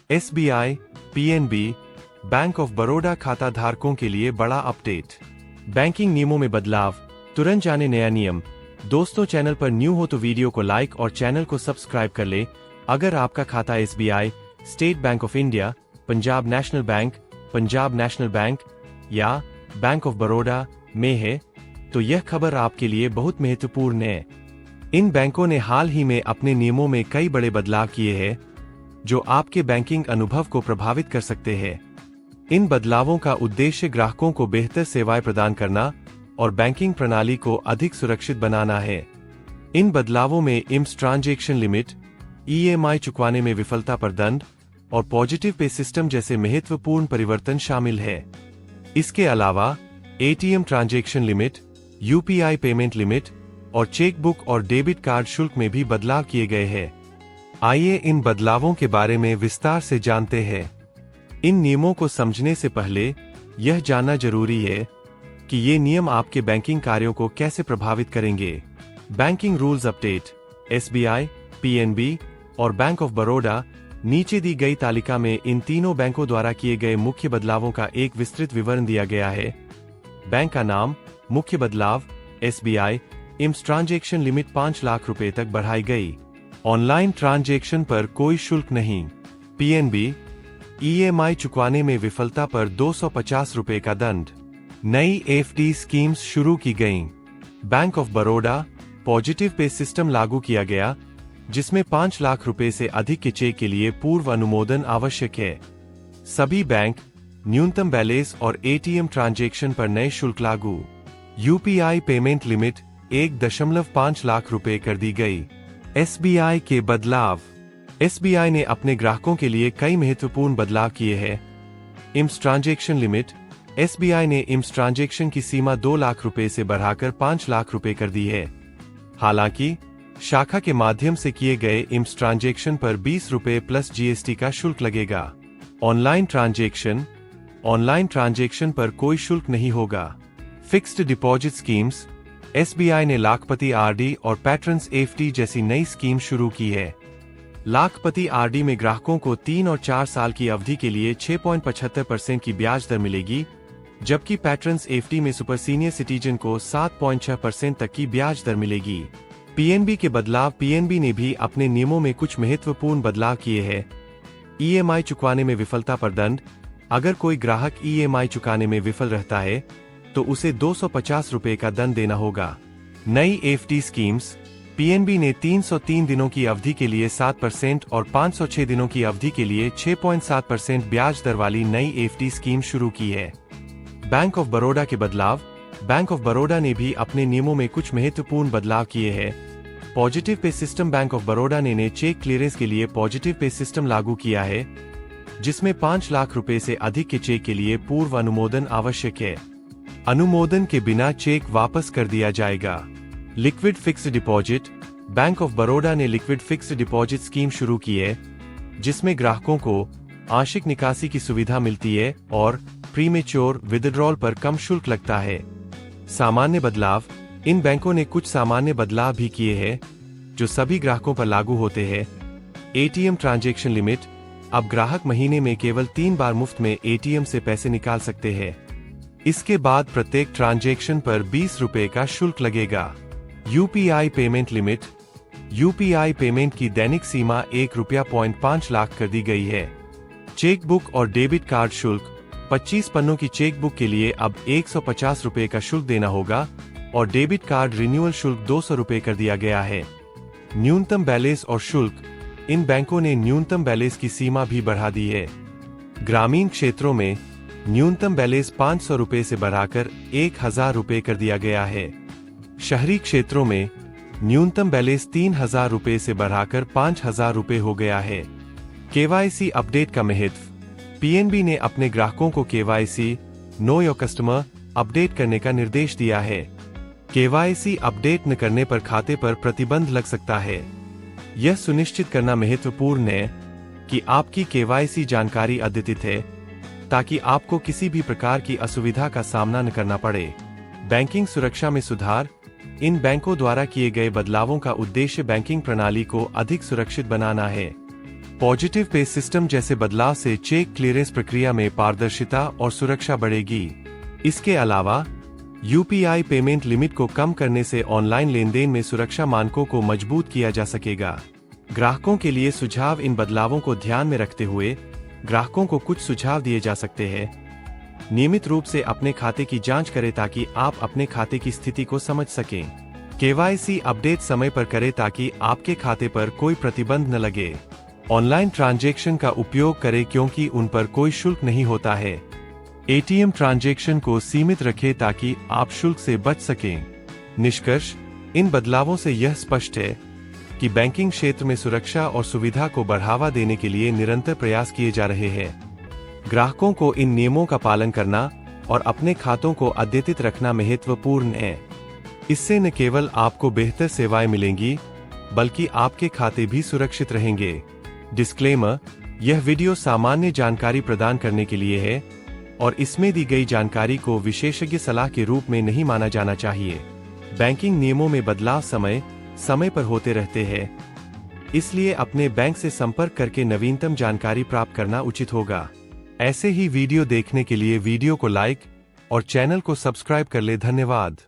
SBI, PNB, bank of Baroda खाता धारकों के लिए बड़ा अपडेट। बैंकिंग नियमों में बदलाव, तुरंत जाने नया नियम। दोस्तों, चैनल पर न्यू हो तो वीडियो को लाइक और चैनल को सब्सक्राइब कर ले। अगर आपका खाता SBI, state bank of India, Punjab national bank या बैंक ऑफ बड़ौदा में है तो यह खबर आपके लिए बहुत महत्वपूर्ण है। इन बैंकों ने हाल ही में अपने नियमों में कई बड़े बदलाव किए हैं जो आपके बैंकिंग अनुभव को प्रभावित कर सकते हैं। इन बदलावों का उद्देश्य ग्राहकों को बेहतर सेवाएं प्रदान करना और बैंकिंग प्रणाली को अधिक सुरक्षित बनाना है। इन बदलावों में इम्स ट्रांजैक्शन लिमिट, ईएमआई चुकाने में विफलता पर दंड और पॉजिटिव पे सिस्टम जैसे महत्वपूर्ण परिवर्तन शामिल है। इसके अलावा ATM transaction limit, UPI payment limit और चेकबुक और डेबिट कार्ड शुल्क में भी बदलाव किए गए हैं। आइए इन बदलावों के बारे में विस्तार से जानते हैं। इन नियमों को समझने से पहले यह जानना जरूरी है कि ये नियम आपके बैंकिंग कार्यों को कैसे प्रभावित करेंगे। Banking rules update. SBI, PNB और बैंक ऑफ बड़ौदा, नीचे दी गई तालिका में इन तीनों बैंकों द्वारा किए गए मुख्य बदलावों का एक विस्तृत विवरण दिया गया है। बैंक का नाम। मुख्य बदलाव, एसबीआई, इम्स ट्रांजैक्शन लिमिट 5 लाख रुपए तक बढ़ाई गई। ऑनलाइन ट्रांजैक्शन पर कोई शुल्क नहीं। पीएनबी, ईएमआई चुकाने में विफलता पर 250 रुपए का दंड। नई एफडी स्कीम्स शुरू की गईं। Bank of Baroda, positive pay system लागू किया गया जिसमें 5 लाख रुपए से अधिक के चेक के लिए पूर्व अनुमोदन आवश्यक है। सभी बैंक, न्यूनतम बैलेंस और एटीएम ट्रांजैक्शन पर नए शुल्क लागू। यूपीआई पेमेंट लिमिट 1.5 लाख रुपए कर दी गई। एसबीआई के बदलाव। एसबीआई ने अपने ग्राहकों के लिए कई महत्वपूर्ण बदलाव किए हैं। इम्स ट्रांजैक्शन लिमिट। एसबीआई ने इम्स ट्रांजैक्शन की सीमा 2 लाख रुपए से बढ़ाकर 5 लाख रुपए कर दी है। हालांकि शाखा के माध्यम से किए गए इम्स ट्रांजैक्शन पर 20 रुपए प्लस जीएसटी का शुल्क लगेगा। Online transaction. ऑनलाइन ट्रांजैक्शन पर कोई शुल्क नहीं होगा। Fixed deposit schemes. एसबीआई ने लाखपति आरडी और पैट्रन्स एफडी जैसी नई स्कीम शुरू की है। लाखपति आरडी में ग्राहकों को 3 और 4 साल की अवधि के लिए 6.75% की ब्याज दर मिलेगी, जबकि पैट्रन्स एफडी में सुपर सीनियर सिटीजन को 7.6% तक की ब्याज दर मिलेगी। पीएनबी के बदलाव। पीएनबी ने भी अपने नियमों में कुछ महत्वपूर्ण बदलाव किए हैं। ईएमआई चुकाने में विफलता पर दंड। अगर कोई ग्राहक ईएमआई चुकाने में विफल रहता है तो उसे 250 रुपए का दंड देना होगा। नई एफडी स्कीम्स। पीएनबी ने 303 दिनों की अवधि के लिए 7% और 506 दिनों की अवधि के लिए 6.7% ब्याज दर वाली नई एफडी स्कीम शुरू की है। बैंक ऑफ बड़ौदा के बदलाव। बैंक ऑफ बड़ौदा ने भी अपने नियमों में कुछ महत्वपूर्ण बदलाव किए हैं। Positive pay system. Bank of Baroda ने चेक क्लियरेंस के लिए पॉजिटिव पे सिस्टम लागू किया है, जिसमें 5 लाख रुपए से अधिक के चेक के लिए पूर्व अनुमोदन आवश्यक है। अनुमोदन के बिना चेक वापस कर दिया जाएगा। Liquid fixed deposit. Bank of Baroda ने लिक्विड फिक्स्ड डिपॉजिट स्कीम शुरू की है, जिसमें ग्राहकों को आंशिक निकासी की सुविधा मिलती है और प्रीमेच्योर विथड्रॉल पर कम शुल्क लगता है। सामान्य बदलाव। इन बैंकों ने कुछ सामान्य बदलाव भी किए हैं जो सभी ग्राहकों पर लागू होते हैं। ATM transaction limit. अब ग्राहक महीने में केवल 3 बार मुफ्त में एटीएम से पैसे निकाल सकते हैं। इसके बाद प्रत्येक ट्रांजैक्शन पर 20 रुपए का शुल्क लगेगा। UPI payment limit. UPI payment की दैनिक सीमा 1.5 लाख कर दी गई है। चेकबुक और डेबिट कार्ड शुल्क। 25 पन्नों की चेकबुक के लिए अब 150 रुपए का शुल्क देना होगा और डेबिट कार्ड रिन्यूअल शुल्क 200 रुपए कर दिया गया है। न्यूनतम बैलेंस और शुल्क। इन बैंकों ने न्यूनतम बैलेंस की सीमा भी बढ़ा दी है। ग्रामीण क्षेत्रों में न्यूनतम बैलेंस 500 रुपए से बढ़ाकर 1000 रुपए कर दिया गया है। शहरी क्षेत्रों में न्यूनतम बैलेंस 3000 रुपए से बढ़ाकर 5000 रुपए हो गया है। केवाईसी अपडेट का महत्व। पीएनबी ने अपने ग्राहकों को KYC, know your customer, update करने का निर्देश दिया है। केवाईसी अपडेट न करने पर खाते पर प्रतिबंध लग सकता है। यह सुनिश्चित करना महत्वपूर्ण है कि आपकी केवाईसी जानकारी अद्यतित है, ताकि आपको किसी भी प्रकार की असुविधा का सामना न करना पड़े। बैंकिंग सुरक्षा में सुधार। इन बैंकों द्वारा किए गए बदलावों का उद्देश्य बैंकिंग प्रणाली को अधिक सुरक्षित बनाना है। पॉजिटिव पे सिस्टम जैसे बदलाव से चेक क्लियरेंस प्रक्रिया में पारदर्शिता और सुरक्षा बढ़ेगी। इसके अलावा यूपीआई पेमेंट लिमिट को कम करने से ऑनलाइन लेनदेन में सुरक्षा मानकों को मजबूत किया जा सकेगा। ग्राहकों के लिए सुझाव। इन बदलावों को ध्यान में रखते हुए ग्राहकों को कुछ सुझाव दिए जा सकते हैं। नियमित रूप से अपने खाते की जांच करें ताकि आप अपने खाते की स्थिति को समझ सकें। केवाईसी अपडेट समय पर करें ताकि आपके खाते पर कोई प्रतिबंध न लगे। ऑनलाइन ट्रांजैक्शन का उपयोग करें क्योंकि उन पर कोई शुल्क नहीं होता है। एटीएम ट्रांजैक्शन को सीमित रखें ताकि आप शुल्क से बच सकें। निष्कर्ष, इन बदलावों से यह स्पष्ट है कि बैंकिंग क्षेत्र में सुरक्षा और सुविधा को बढ़ावा देने के लिए निरंतर प्रयास किए जा रहे हैं। ग्राहकों को इन नियमों का पालन करना और अपने खातों को अद्यतित रखना महत्वपूर्ण है। इससे न केवल आपको बेहतर सेवाएं मिलेंगी, बल्कि आपके खाते भी सुरक्षित रहेंगे। डिस्क्लेमर: यह वीडियो सामान्य जानकारी प्रदान करने के लिए है और इसमें दी गई जानकारी को विशेषज्ञ सलाह के रूप में नहीं माना जाना चाहिए। बैंकिंग नियमों में बदलाव समय समय पर होते रहते हैं, इसलिए अपने बैंक से संपर्क करके नवीनतम जानकारी प्राप्त करना उचित होगा। ऐसे ही वीडियो देखने के लिए वीडियो को लाइक और चैनल को सब्सक्राइब कर ले। धन्यवाद।